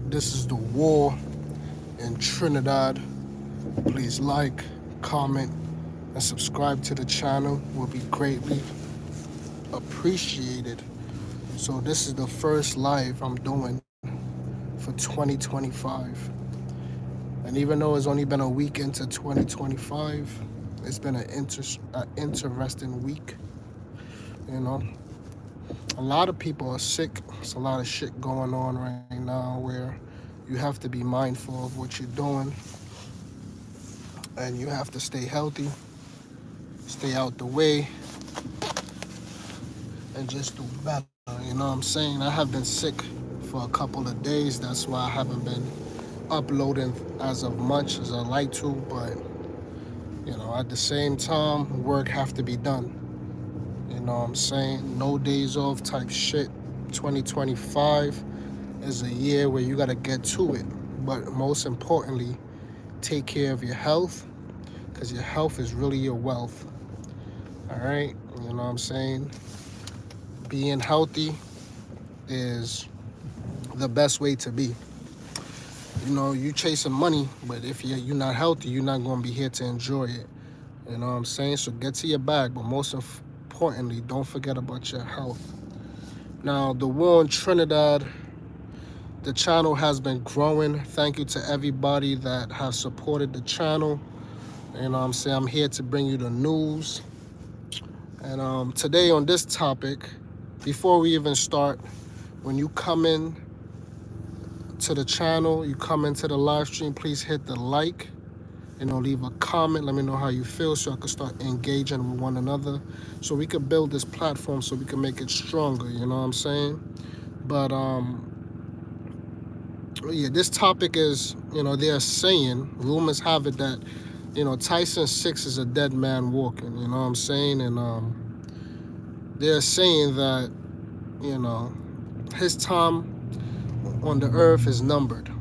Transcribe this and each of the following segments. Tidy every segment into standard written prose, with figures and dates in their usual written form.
This is the war in Trinidad. Please like, comment, and subscribe to the channel. Will be greatly appreciated. So this is the first live I'm doing for 2025. And even though it's only been a week into 2025, it's been an interesting week. You know, a lot of people are sick. There's a lot of shit going on right now where you have to be mindful of what you're doing and you have to stay healthy, stay out the way, and just do better. You know what I'm saying? I have been sick for a couple of days. That's why I haven't been uploading as of much as I like to. But at the same time, work have to be done. You know what I'm saying? No days off type shit. 2025 is a year where you gotta get to it. But most importantly, take care of your health, because your health is really your wealth. All right? You know what I'm saying? Being healthy is the best way to be. You chasing money, but if you're not healthy, you're not going to be here to enjoy it. You know what I'm saying? So get to your bag, but most importantly, don't forget about your health. Now, the war in Trinidad, the channel has been growing. Thank you to everybody that has supported the channel. You know what I'm saying? I'm here to bring you the news. And today on this topic, before we even start, when you come in to the channel, you come into the live stream, please hit the like, leave a comment, let me know how you feel so I can start engaging with one another, so we can build this platform so we can make it stronger, you know what I'm saying? But yeah, this topic is, they're saying, rumors have it that, Tyson 6 is a dead man walking, you know what I'm saying? And they're saying that, his time on the earth is numbered.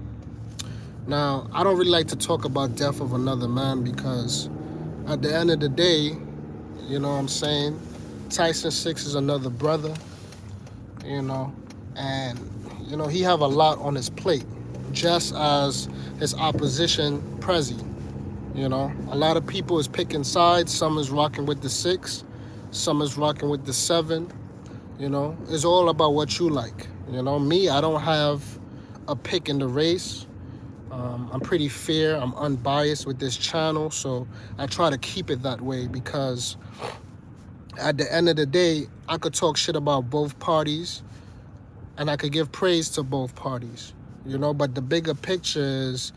Now, I don't really like to talk about death of another man because at the end of the day, you know what I'm saying, Tyson 6 is another brother, and, he have a lot on his plate, just as his opposition, Prezi. A lot of people is picking sides. Some is rocking with the 6, some is rocking with the 7. It's all about what you like. Me, I don't have a pick in the race. I'm pretty fair. I'm unbiased with this channel, so I try to keep it that way because at the end of the day, I could talk shit about both parties and I could give praise to both parties, but the bigger picture is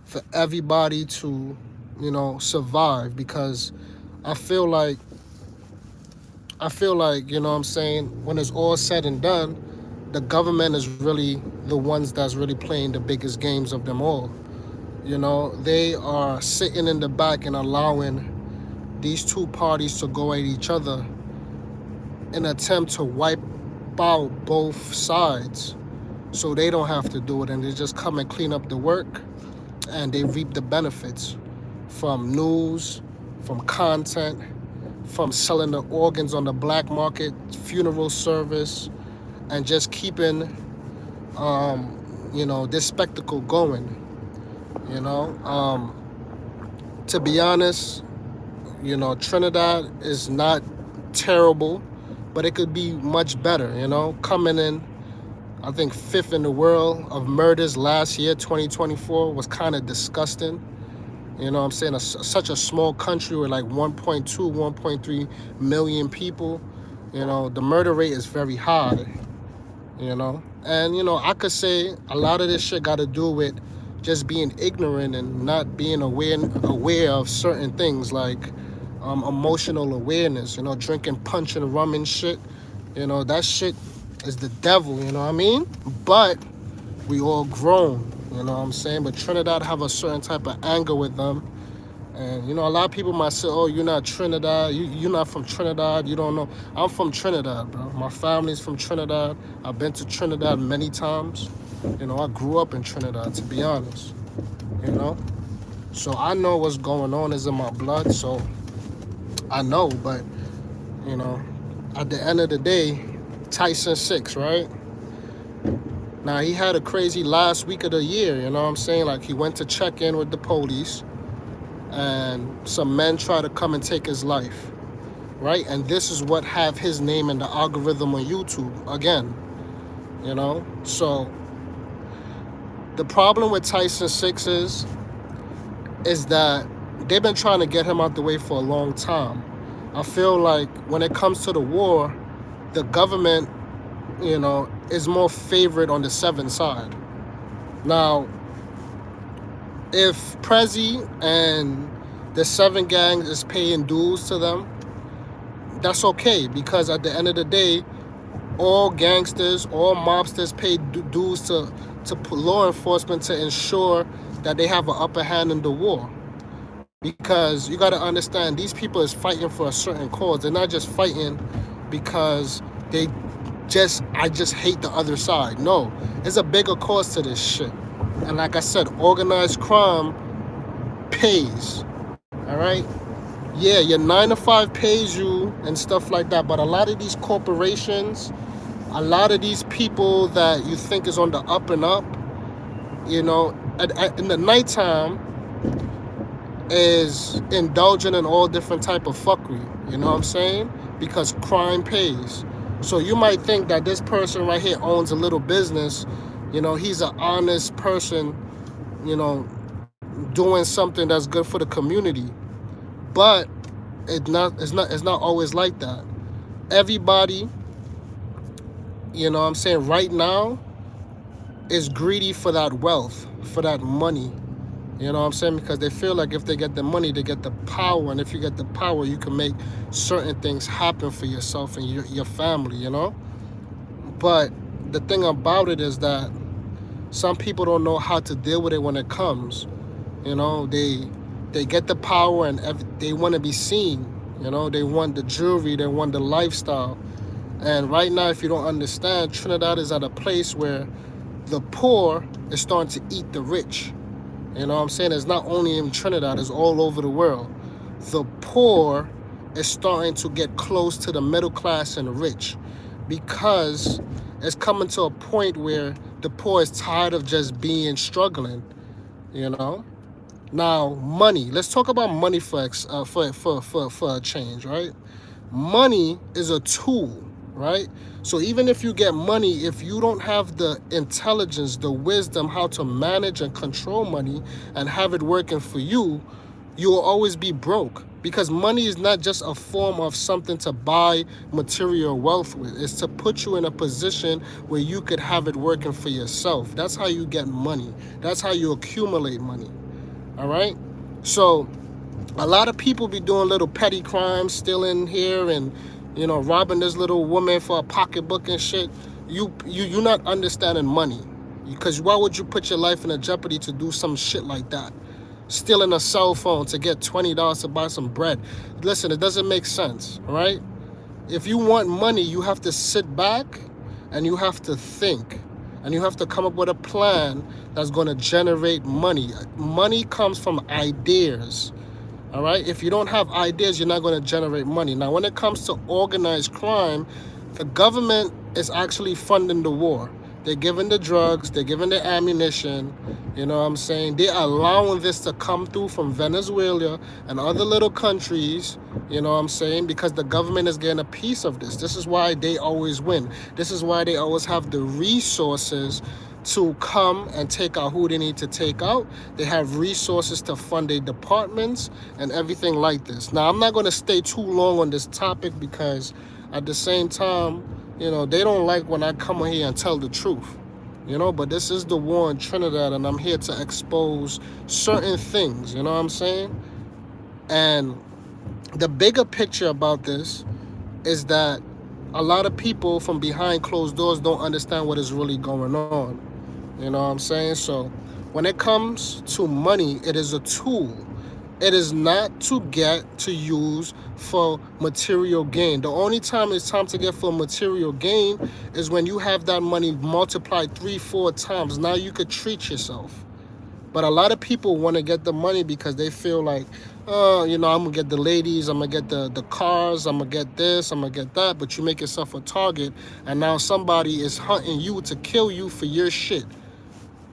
for everybody to, survive, because I feel like, you know what I'm saying, when it's all said and done, the government is really the ones that's really playing the biggest games of them all. They are sitting in the back and allowing these two parties to go at each other in an attempt to wipe out both sides so they don't have to do it, and they just come and clean up the work and they reap the benefits from news, from content, from selling the organs on the black market, funeral service, and just keeping this spectacle going. To be honest, Trinidad is not terrible, but it could be much better. Coming in, I think 5th in the world of murders last year, 2024, was kind of disgusting. You know what I'm saying? Such a small country with like 1.2, 1.3 million people. The murder rate is very high. And, I could say a lot of this shit got to do with just being ignorant and not being aware of certain things like emotional awareness, drinking punch and rum and shit. That shit is the devil, you know what I mean? But we all grown, you know what I'm saying? But Trinidad have a certain type of anger with them. And, a lot of people might say, oh, you're not Trinidad. You're not from Trinidad. You don't know. I'm from Trinidad, bro. My family's from Trinidad. I've been to Trinidad many times. I grew up in Trinidad, to be honest. So I know what's going on is in my blood. So I know, but, at the end of the day, Tyson 6, right? Now, he had a crazy last week of the year, you know what I'm saying? Like, he went to check in with the police, and some men try to come and take his life, right? And this is what have his name in the algorithm on YouTube again, you know? So the problem with Tyson 6 is that they've been trying to get him out the way for a long time. I feel like when it comes to the war, the government, is more favored on the 7 side. Now, if Prezi and the 7 gang is paying dues to them, that's okay, because at the end of the day, all gangsters, all mobsters pay dues to law enforcement to ensure that they have an upper hand in the war. Because you got to understand, these people is fighting for a certain cause. They're not just fighting because I just hate the other side. No, there's a bigger cause to this shit. And like I said, organized crime pays. All right? Yeah, your 9 to 5 pays you and stuff like that. But a lot of these corporations, a lot of these people that you think is on the up and up, in the nighttime, is indulging in all different type of fuckery. You know what I'm saying? Because crime pays. So you might think that this person right here owns a little business. He's an honest person, doing something that's good for the community. But it's not always like that. Everybody, right now is greedy for that wealth, for that money. You know what I'm saying? Because they feel like if they get the money, they get the power. And if you get the power, you can make certain things happen for yourself and your family, But the thing about it is that some people don't know how to deal with it when it comes. They get the power and they want to be seen. They want the jewelry, they want the lifestyle. And right now, if you don't understand, Trinidad is at a place where the poor is starting to eat the rich. You know what I'm saying? It's not only in Trinidad, it's all over the world. The poor is starting to get close to the middle class and rich, because it's coming to a point where the poor is tired of just struggling, Now, money. Let's talk about money for a change, right? Money is a tool, right? So even if you get money, if you don't have the intelligence, the wisdom, how to manage and control money and have it working for you, you will always be broke. Because money is not just a form of something to buy material wealth with. It's to put you in a position where you could have it working for yourself. That's how you get money. That's how you accumulate money. All right? So a lot of people be doing little petty crimes, stealing here and robbing this little woman for a pocketbook and shit. You're not understanding money. Because why would you put your life in a jeopardy to do some shit like that? Stealing a cell phone to get $20 to buy some bread. Listen, it doesn't make sense, all right? If you want money, you have to sit back and you have to think. And you have to come up with a plan that's going to generate money. Money comes from ideas. All right? If you don't have ideas, you're not going to generate money. Now, when it comes to organized crime, the government is actually funding the war. They're giving the drugs. They're giving the ammunition. You know what I'm saying? They're allowing this to come through from Venezuela and other little countries. You know what I'm saying? Because the government is getting a piece of this. This is why they always win. This is why they always have the resources to come and take out who they need to take out. They have resources to fund their departments and everything like this. Now, I'm not going to stay too long on this topic because at the same time, they don't like when I come here and tell the truth. But this is the war in Trinidad, and I'm here to expose certain things, you know what I'm saying? And the bigger picture about this is that a lot of people from behind closed doors don't understand what is really going on. You know what I'm saying? So when it comes to money, it is a tool. It is not to use for material gain. The only time it's time to get for material gain is when you have that money multiplied 3-4 times. Now you could treat yourself. But a lot of people want to get the money because they feel like, I'm gonna get the ladies, I'm gonna get the cars, I'm gonna get this, I'm gonna get that. But you make yourself a target, and now somebody is hunting you to kill you for your shit,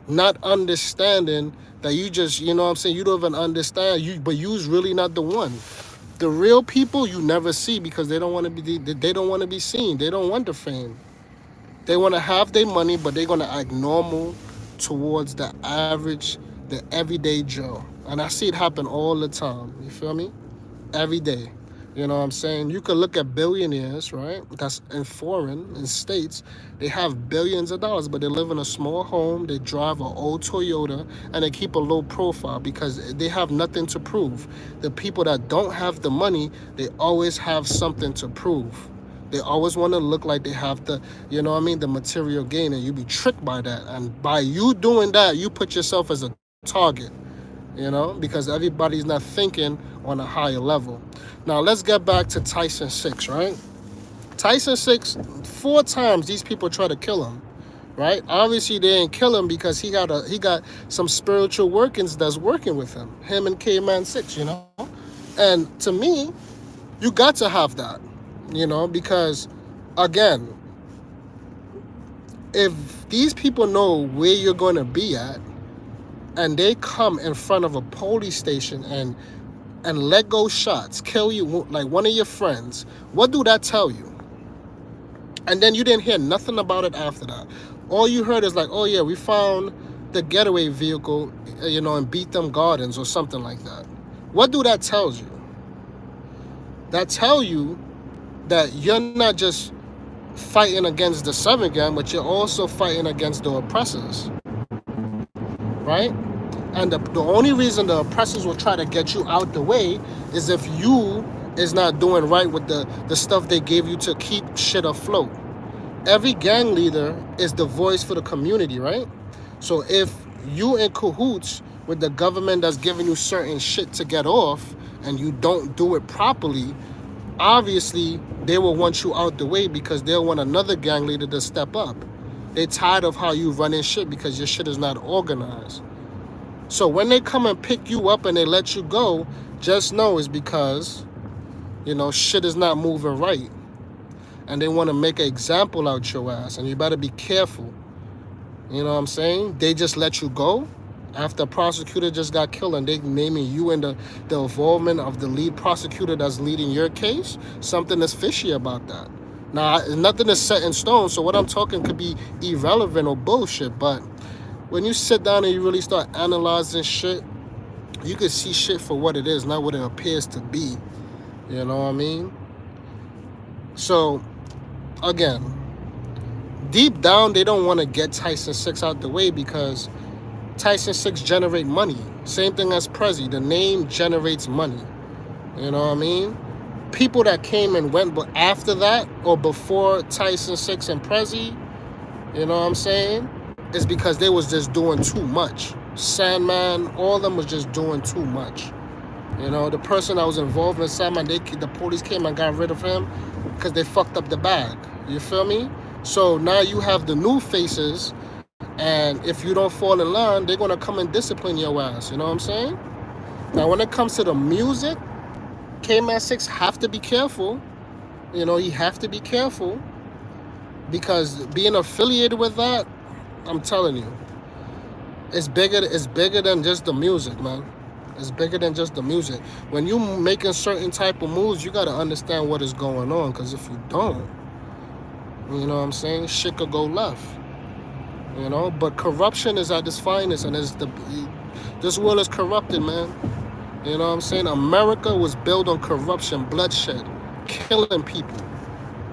not understanding that you just, you don't even understand you, but you's really not the one. The real people you never see because they don't want to be seen. They don't want the fame. They want to have their money, but they're gonna act normal towards the average, the everyday Joe. And I see it happen all the time. You feel me? Every day. You know what I'm saying? You could look at billionaires, right? That's in states. They have billions of dollars, but they live in a small home. They drive an old Toyota, and they keep a low profile because they have nothing to prove. The people that don't have the money, they always have something to prove. They always want to look like they have the material gain, and you be tricked by that. And by you doing that, you put yourself as a target, because everybody's not thinking on a higher level. Now, let's get back to Tyson 6, right? Tyson 6, 4 times these people try to kill him, right? Obviously, they didn't kill him because he got some spiritual workings that's working with him and K-Man 6. And to me, you got to have that, because, again, if these people know where you're going to be at, and they come in front of a police station and let go shots, kill you like one of your friends, what do that tell you? And then you didn't hear nothing about it after that. All you heard is like, oh yeah, we found the getaway vehicle, in Beat Them Gardens or something like that. What do that tells you? That tell you that you're not just fighting against the 7 gang, but you're also fighting against the oppressors, right? And the only reason the oppressors will try to get you out the way is if you is not doing right with the stuff they gave you to keep shit afloat. Every gang leader is the voice for the community, right? So if you in cahoots with the government that's giving you certain shit to get off and you don't do it properly, obviously they will want you out the way because they'll want another gang leader to step up. They tired of how you running shit because your shit is not organized. So when they come and pick you up and they let you go, just know it's because, shit is not moving right. And they want to make an example out your ass. And you better be careful. You know what I'm saying? They just let you go after a prosecutor just got killed and they naming you in the involvement of the lead prosecutor that's leading your case. Something is fishy about that. Now, nothing is set in stone. So what I'm talking could be irrelevant or bullshit. But when you sit down and you really start analyzing shit, you can see shit for what it is, not what it appears to be. You know what I mean? So, again, deep down, they don't want to get Tyson 6 out the way because Tyson 6 generate money. Same thing as Prezi. The name generates money. You know what I mean? People that came and went, but after that or before Tyson 6 and Prezi, you know what I'm saying? It's because they was just doing too much. Sandman, all of them was just doing too much. The person that was involved in Sandman, the police came and got rid of him because they fucked up the bag. You feel me? So now you have the new faces, and if you don't fall in line, they're going to come and discipline your ass. You know what I'm saying? Now, when it comes to the music, K-Man 6 have to be careful. You have to be careful because being affiliated with that, I'm telling you, it's bigger than just the music, man. It's bigger than just the music. When you making certain type of moves, you got to understand what is going on, because if you don't, you know what I'm saying, shit could go left. But corruption is at its finest, and this world is corrupted, man. You know what I'm saying? America was built on corruption, bloodshed, killing people,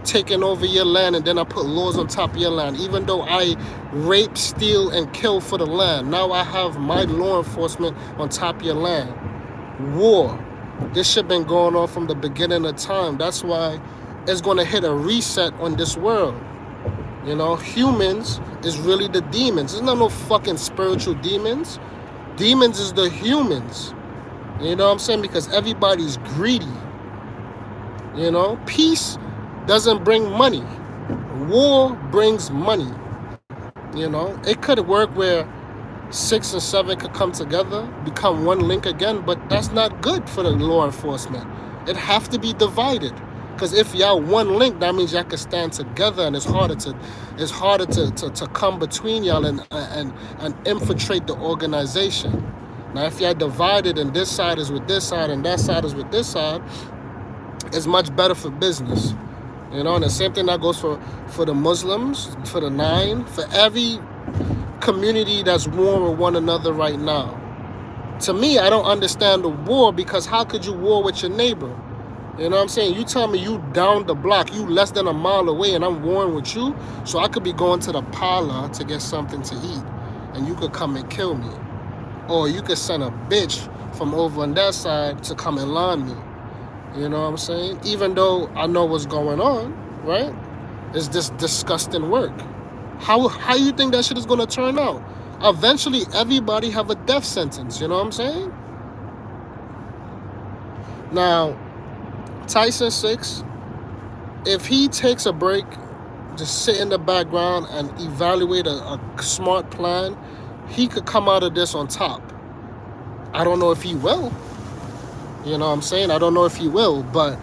taking over your land, and then I put laws on top of your land. Even though I rape, steal, and kill for the land, now I have my law enforcement on top of your land. War. This shit been going on from the beginning of time. That's why it's going to hit a reset on this world. Humans is really the demons. There's not no fucking spiritual demons. Demons is the humans. You know what I'm saying? Because everybody's greedy. Peace doesn't bring money. War brings money. It could work where 6 and 7 could come together, become one link again, but that's not good for the law enforcement. It have to be divided. Because if y'all one link, that means y'all can stand together, and it's harder to come between y'all and infiltrate the organization. Now, if y'all divided and this side is with this side and that side is with this side, it's much better for business. And the same thing that goes for the Muslims, for the Nine, for every community that's war with one another right now. To me, I don't understand the war, because how could you war with your neighbor? You know what I'm saying? You tell me you down the block, you less than a mile away, and I'm warring with you, so I could be going to the parlor to get something to eat, and you could come and kill me. Or you could send a bitch from over on that side to come and line me. You know what I'm saying? Even though I know what's going on, right? It's this disgusting work. How you think that shit is gonna turn out? Eventually, everybody have a death sentence. You know what I'm saying? Now, Tyson 6, if he takes a break, just sit in the background and evaluate a smart plan, he could come out of this on top. I don't know if he will. You know what I'm saying? I don't know if he will, but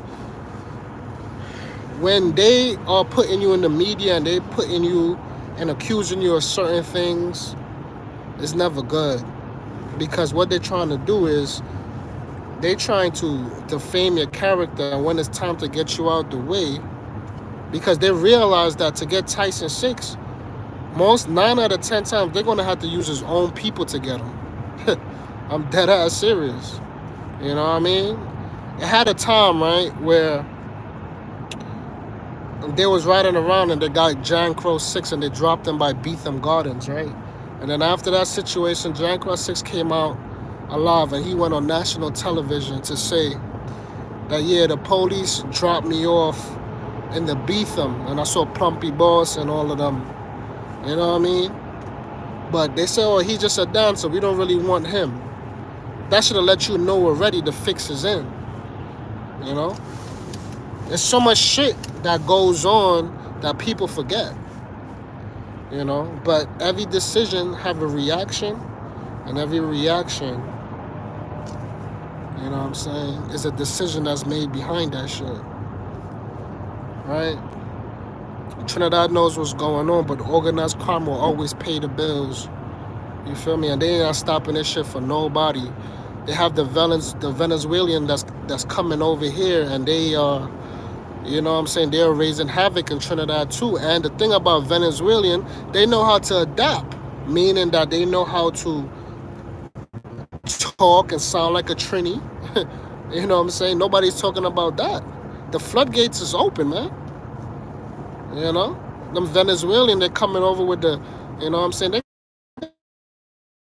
when they are putting you in the media and they putting you and accusing you of certain things, it's never good. Because what they're trying to do is they're trying to defame your character, and when it's time to get you out the way, because they realize that to get Tyson 6, most 9 out of 10 times they're gonna have to use his own people to get him. I'm dead ass serious. You know what I mean? It had a time, right, where they was riding around and they got Jan Crow 6 and they dropped him by Beetham Gardens, right? And then after that situation, Jan Crow 6 came out alive, and he went on national television to say that, yeah, the police dropped me off in the Beetham, and I saw Plumpy Boss and all of them. You know what I mean? But they say, oh, he's just a dancer, we don't really want him. That should have let you know already the fix is in. You know? There's so much shit that goes on that people forget. You know? But every decision have a reaction, and every reaction, you know what I'm saying, is a decision that's made behind that shit. Right? Trinidad knows what's going on, but organized crime will always pay the bills. You feel me? And they ain't not stopping this shit for nobody. They have the Venezuelan that's coming over here, and they you know what I'm saying, they're raising havoc in Trinidad too. And the thing about Venezuelan, they know how to adapt, meaning that they know how to talk and sound like a Trini. You know what I'm saying? Nobody's talking about that. The floodgates is open, man. You know? Them Venezuelan, they're coming over with the, you know what I'm saying, they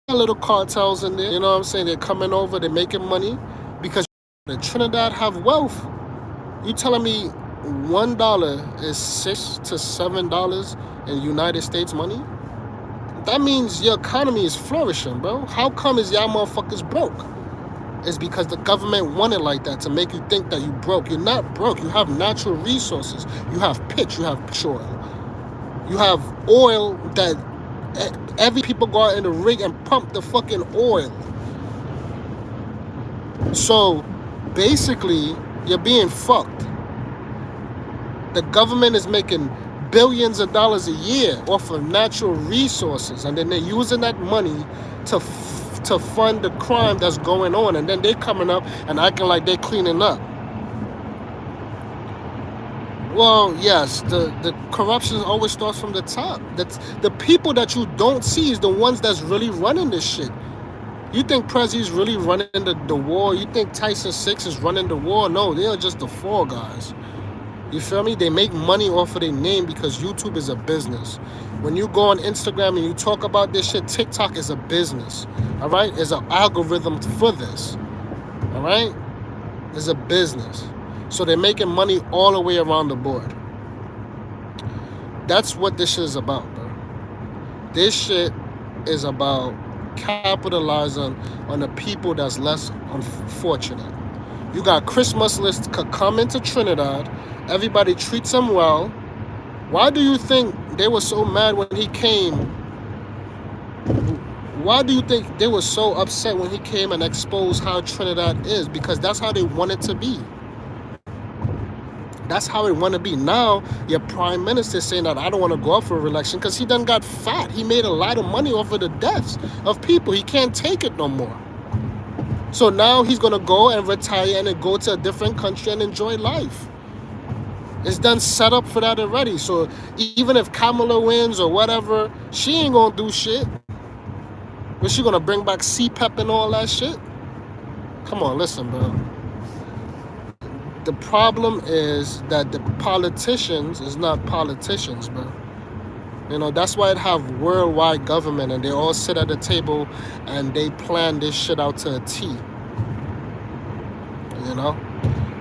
got little cartels in there, you know what I'm saying, they're coming over, they're making money, because the Trinidad have wealth. You telling me $1 is $6 to $7 in United States money? That means your economy is flourishing, bro. How come is y'all motherfuckers broke? It's because the government wanted like that, to make you think that you broke. You're not broke. You have natural resources. You have pitch. You have pitch oil. You have oil that every people go out in the rig and pump the fucking oil. So basically, you're being fucked. The government is making billions of dollars a year off of natural resources, and then they're using that money to fund the crime that's going on, and then they're coming up and acting like they're cleaning up. Well, yes, the corruption always starts from the top. That's the people that you don't see is the ones that's really running this shit. You think Prezi's really running the war? You think Tyson 6 is running the war? No, they are just the fall guys. You feel me? They make money off of their name, because YouTube is a business. When you go on Instagram and you talk about this shit, TikTok is a business. All right? There's an algorithm for this. All right? It's a business. So they're making money all the way around the board. That's what this shit is about, bro. This shit is about capitalizing on the people that's less unfortunate. You got Christmas lists could come into Trinidad. Everybody treats him well. Why do you think they were so mad when he came? Why do you think they were so upset when he came and exposed how Trinidad is? Because that's how they want it to be. That's how it want to be. Now your prime minister is saying that I don't want to go up for re-election because he done got fat. He made a lot of money off of the deaths of people. He can't take it no more. So now he's gonna go and retire and then go to a different country and enjoy life. It's done set up for that already. So even if Kamala wins or whatever, she ain't gonna do shit. But she gonna bring back CPEP and all that shit? Come on, listen, bro. The problem is that the politicians is not politicians, bro. You know, that's why it have worldwide government and they all sit at the table and they plan this shit out to a T. You know?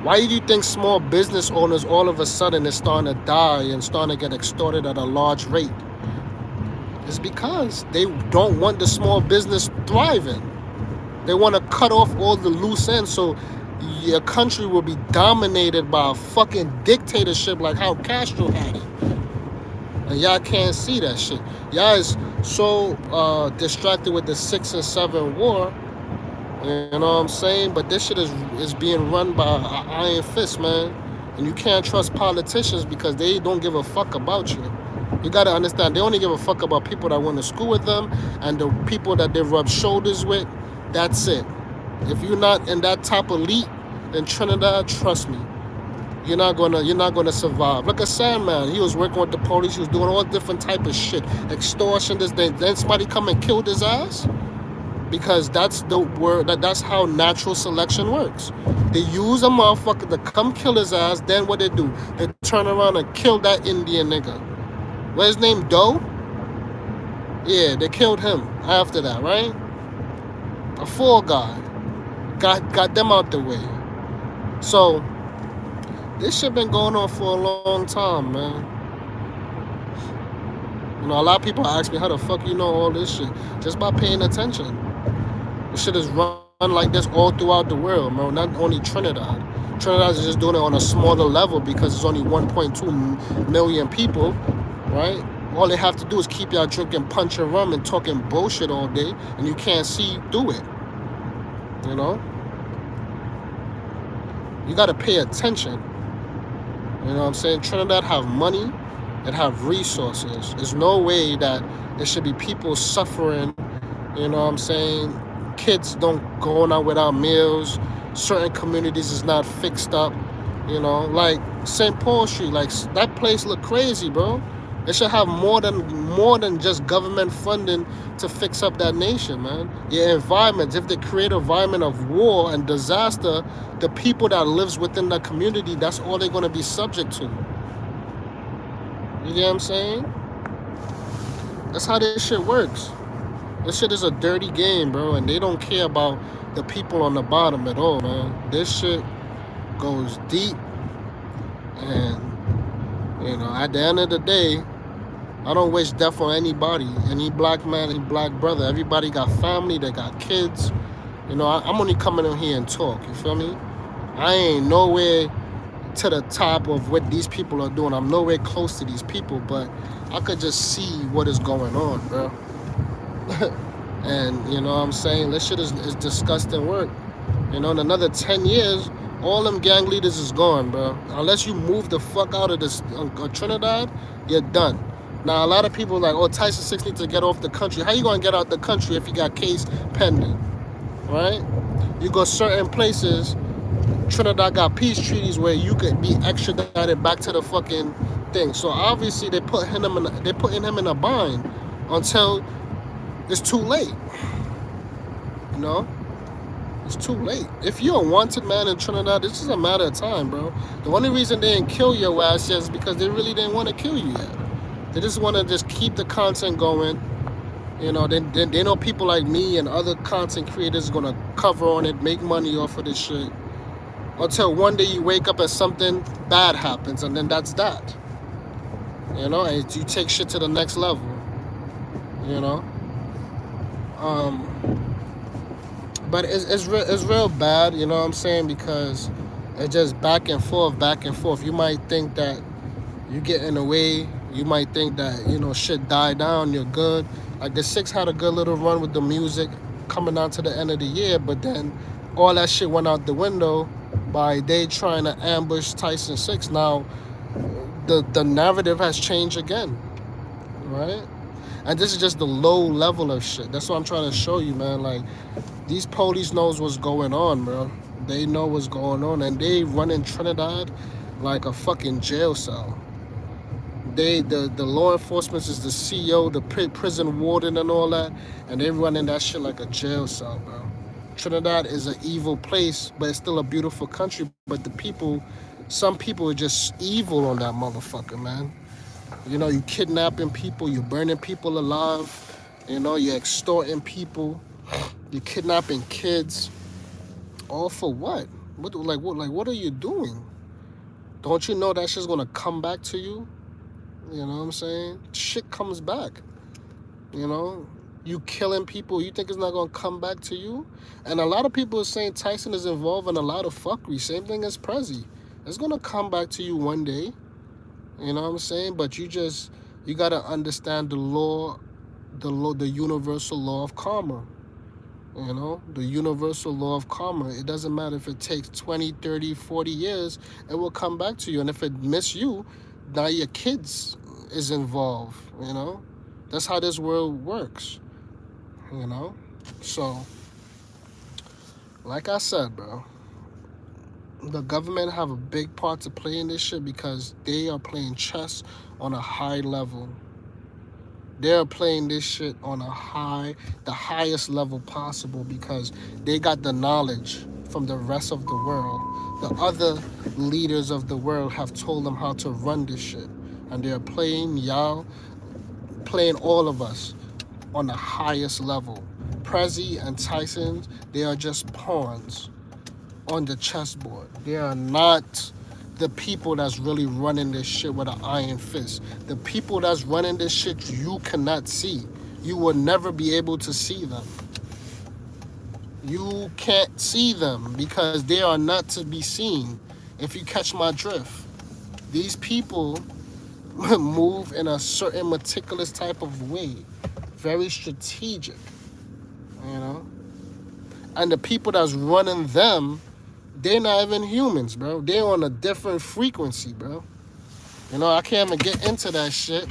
Why do you think small business owners all of a sudden is starting to die and starting to get extorted at a large rate? It's because they don't want the small business thriving. They want to cut off all the loose ends so your country will be dominated by a fucking dictatorship like how Castro had it. And y'all can't see that shit. Y'all is so distracted with the 6 and 7 war. You know what I'm saying? But this shit is being run by an iron fist, man. And you can't trust politicians because they don't give a fuck about you. You gotta understand, they only give a fuck about people that went to school with them and the people that they rub shoulders with. That's it. If you're not in that top elite in Trinidad, trust me, you're not gonna survive. Look at Sandman. He was working with the police. He was doing all different type of shit, extortion. This thing. Then somebody come and killed his ass because that's the word. That's how natural selection works. They use a motherfucker to come kill his ass. Then what they do? They turn around and kill that Indian nigga. What's his name? Doe. Yeah, they killed him after that, right? A fall guy. Got them out the way. So this shit been going on for a long time, man. You know, a lot of people ask me how the fuck you know all this shit. Just by paying attention. This shit is run like this all throughout the world, bro. Not only Trinidad. Trinidad is just doing it on a smaller level because it's only 1.2 million people, right? All they have to do is keep y'all drinking punch and rum and talking bullshit all day, and you can't see through it. You know? You gotta pay attention. You know what I'm saying? Trinidad have money, it have resources. There's no way that there should be people suffering, you know what I'm saying? Kids don't going out without meals. Certain communities is not fixed up, you know, like St. Paul Street, like that place look crazy, bro. They should have more than just government funding to fix up that nation, man. Your environment, if they create an environment of war and disaster, the people that lives within that community, that's all they're going to be subject to. You get what I'm saying? That's how this shit works. This shit is a dirty game, bro, and they don't care about the people on the bottom at all, man. This shit goes deep, and, you know, at the end of the day, I don't wish death on anybody, any black man, any black brother. Everybody got family, they got kids. You know, I'm only coming in here and talk, you feel me? I ain't nowhere to the top of what these people are doing. I'm nowhere close to these people, but I could just see what is going on, bro. And, you know what I'm saying? This shit is disgusting work. You know, in another 10 years, all them gang leaders is gone, bro. Unless you move the fuck out of this Trinidad, you're done. Now, a lot of people are like, oh, Tyson 6 needs to get off the country. How you going to get out the country if you got case pending, right? You go certain places, Trinidad got peace treaties where you could be extradited back to the fucking thing. So obviously they're putting him in a bind until it's too late. You know? It's too late. If you're a wanted man in Trinidad, this is a matter of time, bro. The only reason they didn't kill your ass is because they really didn't want to kill you yet. They just want to just keep the content going. You know, they know people like me and other content creators are going to cover on it, make money off of this shit. Until one day you wake up and something bad happens, and then that's that. You know, and you take shit to the next level. You know? But it's real bad, you know what I'm saying? Because it's just back and forth, back and forth. You might think that you get in the way. You might think that, you know, shit died down, you're good. Like the Six had a good little run with the music coming down to the end of the year, but then all that shit went out the window by they trying to ambush Tyson Six. Now the narrative has changed again, right? And this is just the low level of shit. That's what I'm trying to show you, man. Like these police knows what's going on, bro. They know what's going on, and they run in Trinidad like a fucking jail cell. The law enforcement is the CEO, the prison warden, and all that, and they running that shit like a jail cell, bro. Trinidad is an evil place, but it's still a beautiful country. But the people, some people are just evil on that motherfucker, man. You know, you kidnapping people, you burning people alive, you know, you're extorting people, you're kidnapping kids, all for what? What are you doing? Don't you know that shit's gonna come back to you? You know what I'm saying? Shit comes back. You know, you killing people, you think it's not gonna come back to you? And a lot of people are saying Tyson is involved in a lot of fuckery. Same thing as Prezi. It's gonna come back to you one day. You know what I'm saying? But you gotta understand the universal law of karma. You know, the universal law of karma. It doesn't matter if it takes 20, 30, 40 years, it will come back to you. And if it miss you, now your kids is involved, you know? That's how this world works, you know? So, like I said, bro, the government have a big part to play in this shit because they are playing chess on a high level. They're playing this shit on the highest level possible because they got the knowledge from the rest of the world. The other leaders of the world have told them how to run this shit. And they're playing y'all, playing all of us on the highest level. Prezi and Tyson, they are just pawns on the chessboard. They are not the people that's really running this shit with an iron fist. The people that's running this shit you cannot see. You will never be able to see them. You can't see them because they are not to be seen. If you catch my drift, these people move in a certain meticulous type of way, very strategic, you know. And the people that's running them, they're not even humans, bro. They're on a different frequency, bro. You know, I can't even get into that shit.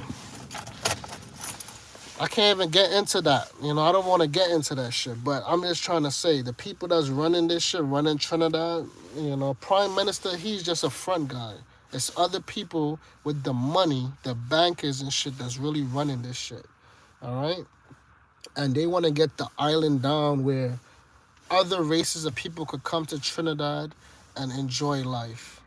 I can't even get into that. You know, I don't want to get into that shit. But I'm just trying to say, the people that's running this shit, running Trinidad, you know, Prime Minister, he's just a front guy. It's other people with the money, the bankers and shit that's really running this shit. All right? And they want to get the island down where other races of people could come to Trinidad and enjoy life.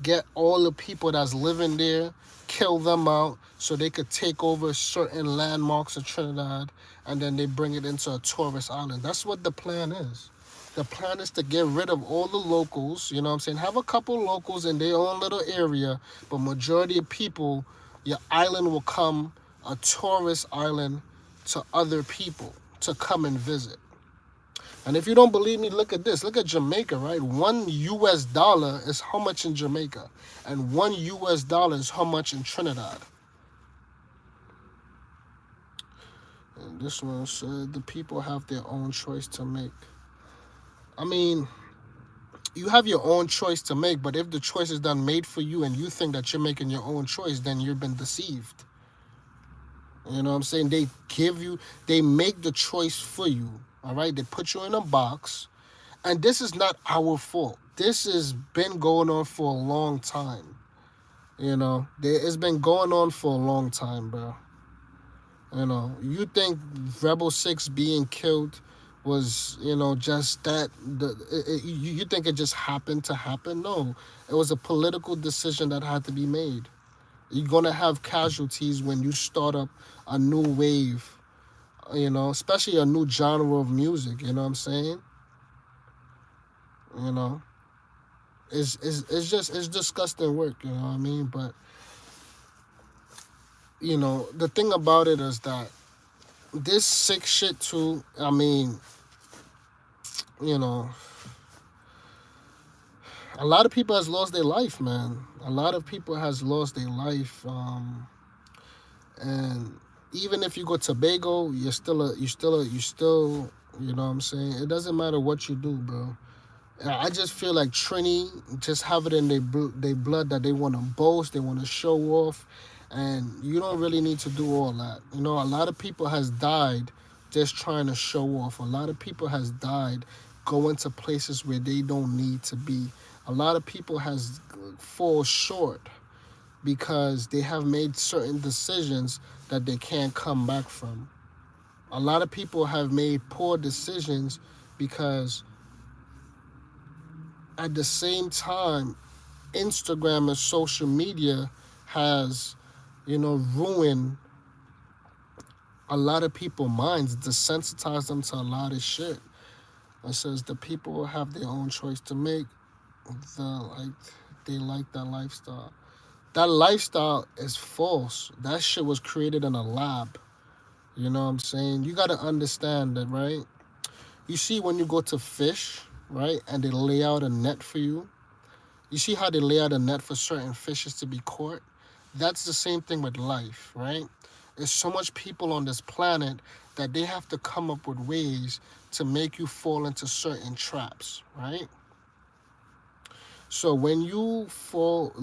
Get all the people that's living there, kill them out so they could take over certain landmarks of Trinidad and then they bring it into a tourist island. That's what the plan is. The plan is to get rid of all the locals, you know what I'm saying? Have a couple locals in their own little area, but majority of people, your island will come a tourist island to other people to come and visit. And if you don't believe me, look at this. Look at Jamaica, right? $1 is how much in Jamaica? And $1 is how much in Trinidad? And this one said the people have their own choice to make. I mean, you have your own choice to make, but if the choice is done made for you and you think that you're making your own choice, then you've been deceived. You know what I'm saying? They make the choice for you. All right? They put you in a box. And this is not our fault. This has been going on for a long time. You know, it's been going on for a long time, bro. You know, you think Rebel Six being killed was, you know, just that? You think it just happened to happen? No, it was a political decision that had to be made. You're gonna have casualties when you start up a new wave, you know, especially a new genre of music. You know what I'm saying? You know, it's disgusting work. You know what I mean? But you know, the thing about it is that this sick shit too. I mean, you know, a lot of people has lost their life, man. A lot of people has lost their life, and Even if you go to Tobago, you know what I'm saying? It doesn't matter what you do, bro. I just feel like Trini just have it in their blood that they want to boast, they want to show off, and you don't really need to do all that. You know, a lot of people has died just trying to show off. A lot of people has died going to places where they don't need to be. A lot of people has fall short because they have made certain decisions that they can't come back from. A lot of people have made poor decisions because at the same time, Instagram and social media has, ruined a lot of people's minds, desensitized them to a lot of shit. It says the people have their own choice to make. The like they like that lifestyle. That lifestyle is false. That shit was created in a lab. You know what I'm saying? You gotta understand that, right? You see when you go to fish, right, and they lay out a net for you. You see how they lay out a net for certain fishes to be caught? That's the same thing with life, right? There's so much people on this planet that they have to come up with ways to make you fall into certain traps, right? So when you fall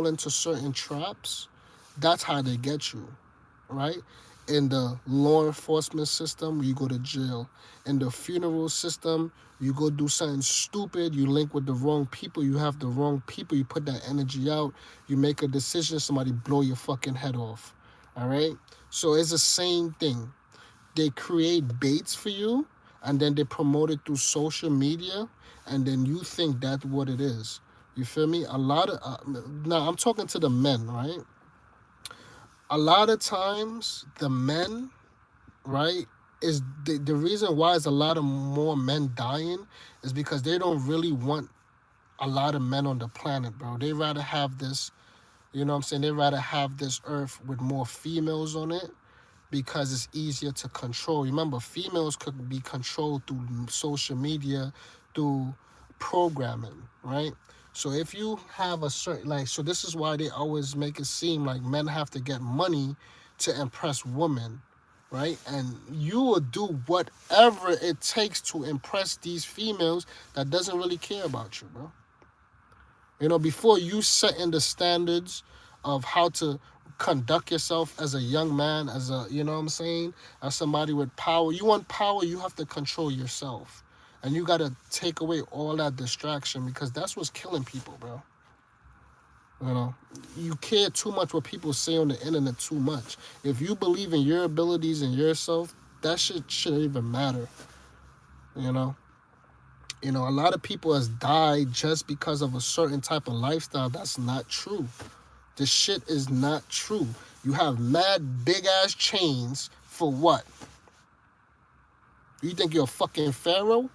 into certain traps, that's how they get you, right? In the law enforcement system, you go to jail. In the funeral system, you go do something stupid, you link with the wrong people, you have the wrong people, you put that energy out, you make a decision, somebody blow your fucking head off. All right? So it's the same thing. They create baits for you and then they promote it through social media and then you think that's what it is. You feel me? A lot of now I'm talking to the men, right? A lot of times the men, right, is the reason why is a lot of more men dying is because they don't really want a lot of men on the planet, bro. They rather have this, you know what I'm saying? They rather have this earth with more females on it because it's easier to control. Remember, females could be controlled through social media, through programming, right? So if you have a certain so this is why they always make it seem like men have to get money to impress women, right? And you will do whatever it takes to impress these females that doesn't really care about you, bro. Before you setting the standards of how to conduct yourself as a young man, as a, you know what I'm saying, as somebody with power. You want power, you have to control yourself. And you got to take away all that distraction because that's what's killing people, bro. You know, you care too much what people say on the internet too much. If you believe in your abilities and yourself, that shit shouldn't even matter. You know, a lot of people has died just because of a certain type of lifestyle. That's not true. This shit is not true. You have mad big ass chains for what? You think you're a fucking pharaoh?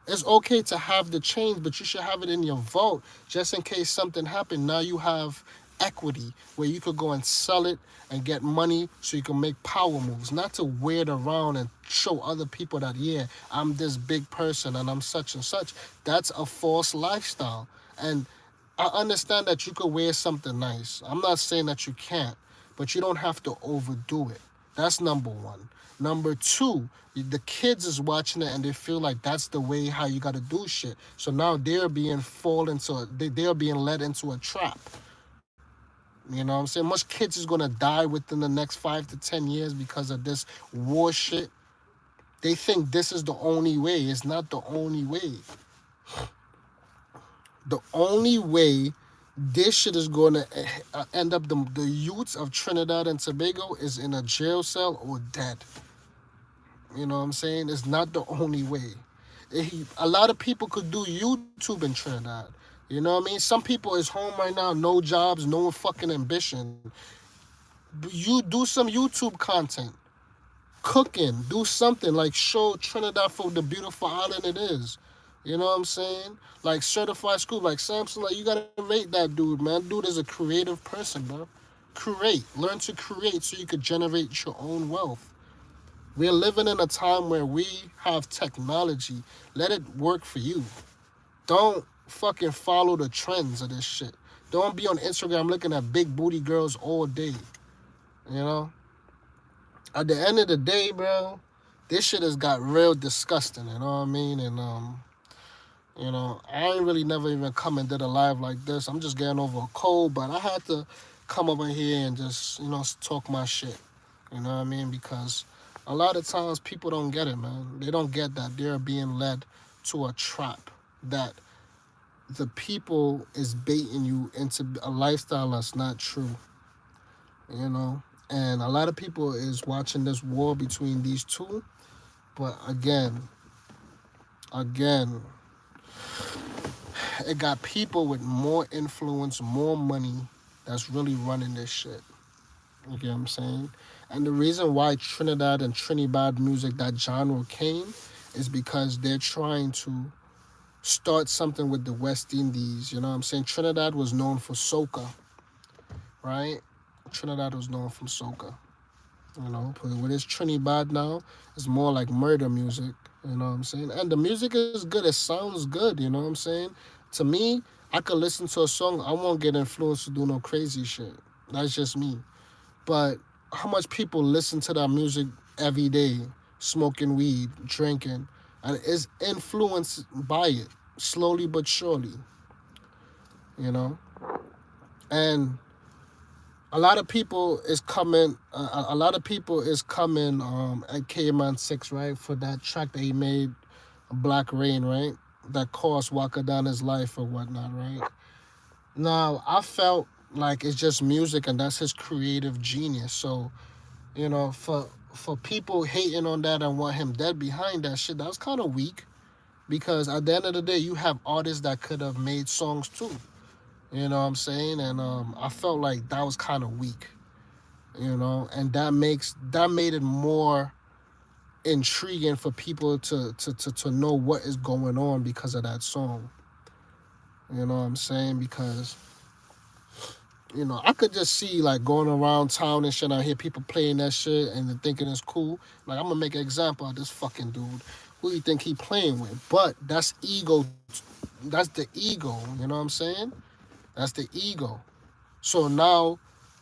It's okay to have the chains, but you should have it in your vault just in case something happened. Now you have equity where you could go and sell it and get money so you can make power moves, not to wear it around and show other people that, yeah, I'm this big person and I'm such and such. That's a false lifestyle. And I understand that you could wear something nice. I'm not saying that you can't, but you don't have to overdo it. That's number one. Number two, the kids is watching it and they feel like that's the way how you got to do shit. So now they're being led into a trap. You know what I'm saying? Most kids is gonna die within the next 5 to 10 years because of this war shit. They think this is the only way. It's not the only way. The only way this shit is going to end up the youths of Trinidad and Tobago is in a jail cell or dead. You know what I'm saying? It's not the only way. A lot of people could do YouTube in Trinidad. You know what I mean? Some people is home right now, no jobs, no fucking ambition. You do some YouTube content, cooking, do something like show Trinidad for the beautiful island it is. You know what I'm saying? Like certified school, like Samson, like you gotta rate that dude, man. Dude is a creative person, bro. Learn to create so you could generate your own wealth. We're living in a time where we have technology. Let it work for you. Don't fucking follow the trends of this shit. Don't be on Instagram looking at big booty girls all day. You know? At the end of the day, bro, this shit has got real disgusting. You know what I mean? And I ain't really never even come and did a live like this. I'm just getting over a cold, but I had to come over here and just talk my shit. You know what I mean? Because a lot of times people don't get it, man. They don't get that they're being led to a trap, that the people is baiting you into a lifestyle that's not true. You know, and a lot of people is watching this war between these two, but again, it got people with more influence, more money that's really running this shit. You get what I'm saying? And the reason why Trinidad and Trinidad music, that genre came, is because they're trying to start something with the West Indies. You know what I'm saying? Trinidad was known for soca, right? Trinidad was known for soca. But what is Trinidad now? It's more like murder music. You know what I'm saying? And the music is good. It sounds good. You know what I'm saying? To me, I could listen to a song. I won't get influenced to do no crazy shit. That's just me. But how much people listen to that music every day, smoking weed, drinking, and is influenced by it slowly but surely. You know, and a lot of people is coming. A lot of people is coming at KMan 6, right, for that track that he made, Black Rain, right, that cost Waka down his life or whatnot, right. Now I felt like it's just music and that's his creative genius. So for people hating on that and want him dead behind that shit, that was kind of weak, because at the end of the day, you have artists that could have made songs too. You know what I'm saying? And I felt like that was kind of weak. And that made it more intriguing for people to know what is going on because of that song. You know what I'm saying? Because I could just see like going around town and shit. I hear people playing that shit and then thinking it's cool. Like, I'm gonna make an example of this fucking dude. Who do you think he playing with? But that's ego. That's the ego. You know what I'm saying? That's the ego. So now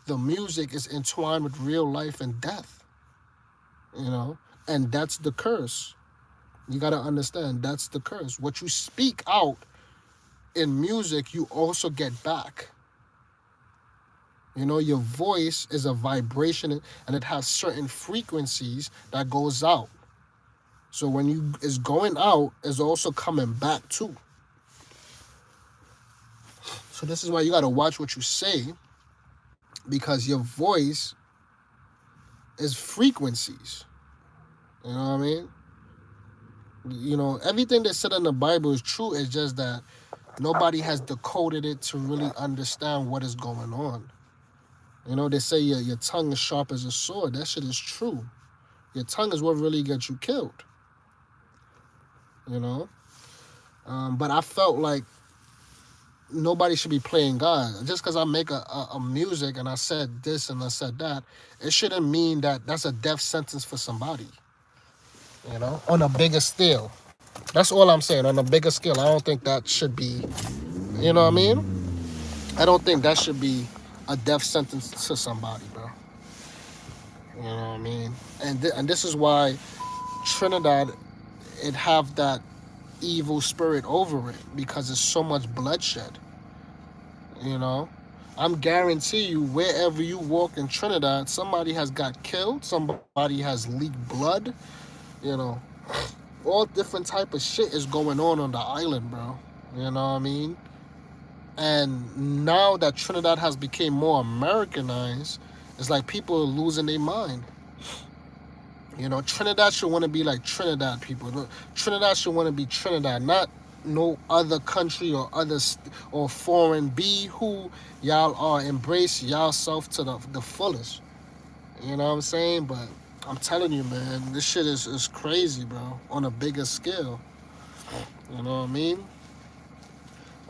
the music is entwined with real life and death. You know, and that's the curse. You gotta understand, that's the curse. What you speak out in music, you also get back. Your voice is a vibration and it has certain frequencies that goes out. So when you is going out, is also coming back too. So this is why you gotta watch what you say, because your voice is frequencies. You know what I mean? Everything that's said in the Bible is true. It's just that nobody has decoded it to really understand what is going on. They say your tongue is sharp as a sword. That shit is true. Your tongue is what really gets you killed. You know? But I felt like nobody should be playing God. Just because I make a music and I said this and I said that, it shouldn't mean that that's a death sentence for somebody. On a bigger scale. That's all I'm saying. On a bigger scale, I don't think that should be, you know what I mean? I don't think that should be a death sentence to somebody, bro. You know what I mean? And this is why Trinidad, it have that evil spirit over it, because there's so much bloodshed. You know, I'm guarantee you, wherever you walk in Trinidad, somebody has got killed, somebody has leaked blood. You know, all different type of shit is going on the island, bro. You know what I mean? And now that Trinidad has become more Americanized, it's like people are losing their mind. Trinidad should want to be like Trinidad people. Trinidad should want to be Trinidad, not no other country or or foreign. Be who y'all are. Embrace y'all self to the fullest. You know what I'm saying? But I'm telling you, man, this shit is crazy, bro. On a bigger scale. You know what I mean?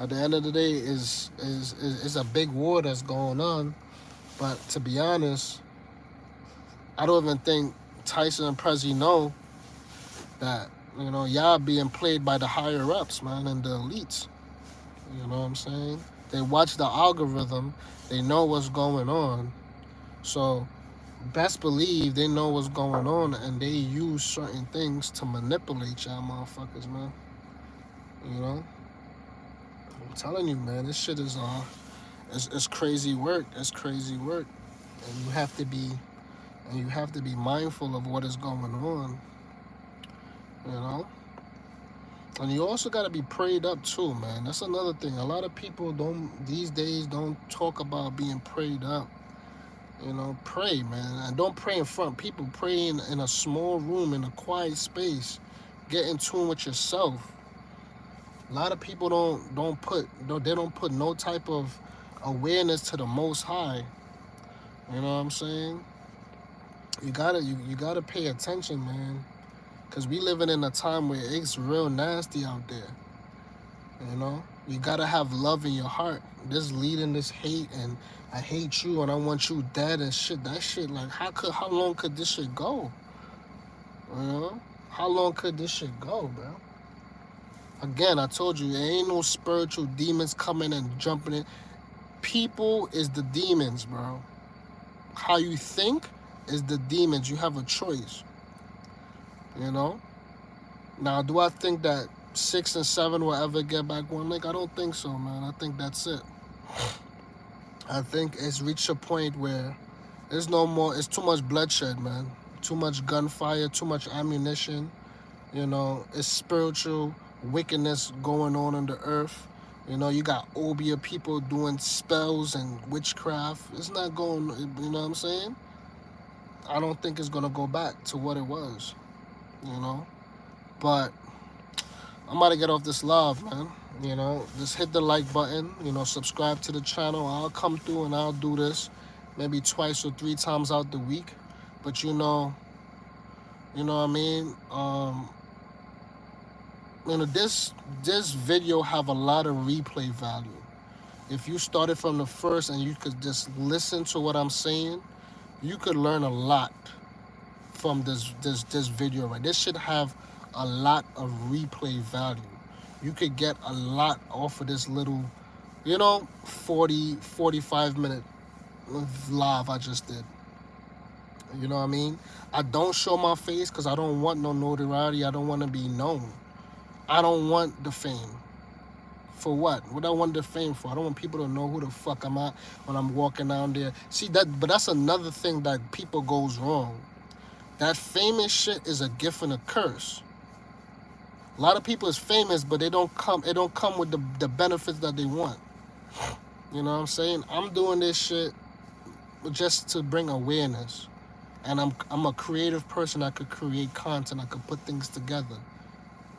At the end of the day, is a big war that's going on. But to be honest, I don't even think Tyson and Prezi know that, y'all being played by the higher ups, man, and the elites. You know what I'm saying? They watch the algorithm, they know what's going on. So best believe they know what's going on and they use certain things to manipulate y'all motherfuckers, man. You know, I'm telling you, man, this shit is it's crazy work. It's crazy work, and you have to be mindful of what is going on. You know, and you also got to be prayed up too, man. That's another thing. A lot of people don't these days don't talk about being prayed up. You know, pray, man, and don't pray in front. People pray in a small room in a quiet space. Get in tune with yourself. A lot of people they don't put no type of awareness to the Most High. You know what I'm saying? You gotta pay attention, man, because we living in a time where it's real nasty out there. You know, you gotta have love in your heart. This leading this hate and I hate you and I want you dead and shit. That shit, like, how long could this shit go? You know, how long could this shit go, bro? Again, I told you, there ain't no spiritual demons coming and jumping in. People is the demons, bro. How you think is the demons. You have a choice. You know. Now, do I think that 6 and 7 will ever get back one leg? I don't think so, man. I think that's it. I think it's reached a point where there's no more. It's too much bloodshed, man. Too much gunfire. Too much ammunition. You know, it's spiritual wickedness going on in the earth. You know, you got Obia people doing spells and witchcraft. It's not going. You know what I'm saying? I don't think it's gonna go back to what it was. You know, but I'm about to get off this live, man. You know, just hit the like button. You know, subscribe to the channel. I'll come through and I'll do this maybe twice or 3 times out the week. But you know what I mean. You know, this video have a lot of replay value. If you started from the first and you could just listen to what I'm saying, you could learn a lot from this video, right? This should have a lot of replay value. You could get a lot off of this little, 45 minute live I just did. You know what I mean? I don't show my face because I don't want no notoriety. I don't want to be known. I don't want the fame. For what? What I want the fame for? I don't want people to know who the fuck I'm at when I'm walking down there. See that, but that's another thing that people goes wrong. That famous shit is a gift and a curse. A lot of people is famous, but they don't come. It don't come with the benefits that they want. You know what I'm saying? I'm doing this shit just to bring awareness, and I'm a creative person. I could create content. I could put things together,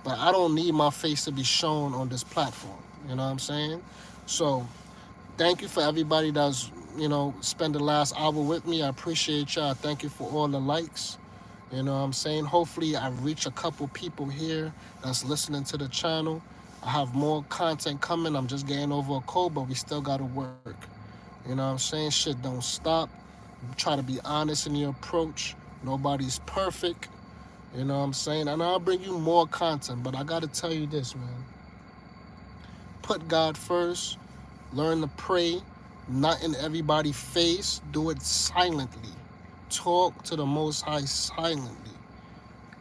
but I don't need my face to be shown on this platform. You know what I'm saying? So thank you for everybody that's spend the last hour with me. I appreciate y'all. Thank you for all the likes. You know what I'm saying? Hopefully I reach a couple people here that's listening to the channel. I have more content coming. I'm just getting over a cold, but we still gotta work. You know what I'm saying? Shit don't stop. Try to be honest in your approach. Nobody's perfect. You know what I'm saying? And I'll bring you more content, but I gotta tell you this, man. Put God first. Learn to pray. Not in everybody's face. Do it silently. Talk to the Most High silently.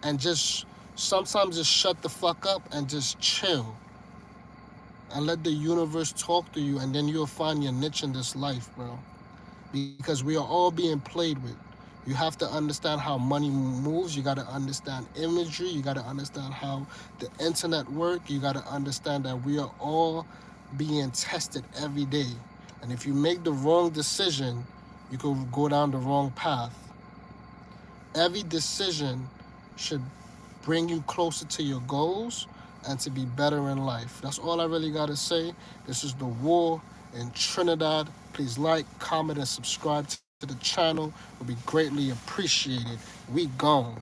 And just sometimes just shut the fuck up and just chill. And let the universe talk to you, and then you'll find your niche in this life, bro. Because we are all being played with. You have to understand how money moves. You got to understand imagery. You got to understand how the internet works. You got to understand that we are all being tested every day. And if you make the wrong decision, you could go down the wrong path. Every decision should bring you closer to your goals and to be better in life. That's all I really got to say. This is The War in Trinidad. Please like, comment, and subscribe to the channel. It would be greatly appreciated. We gone.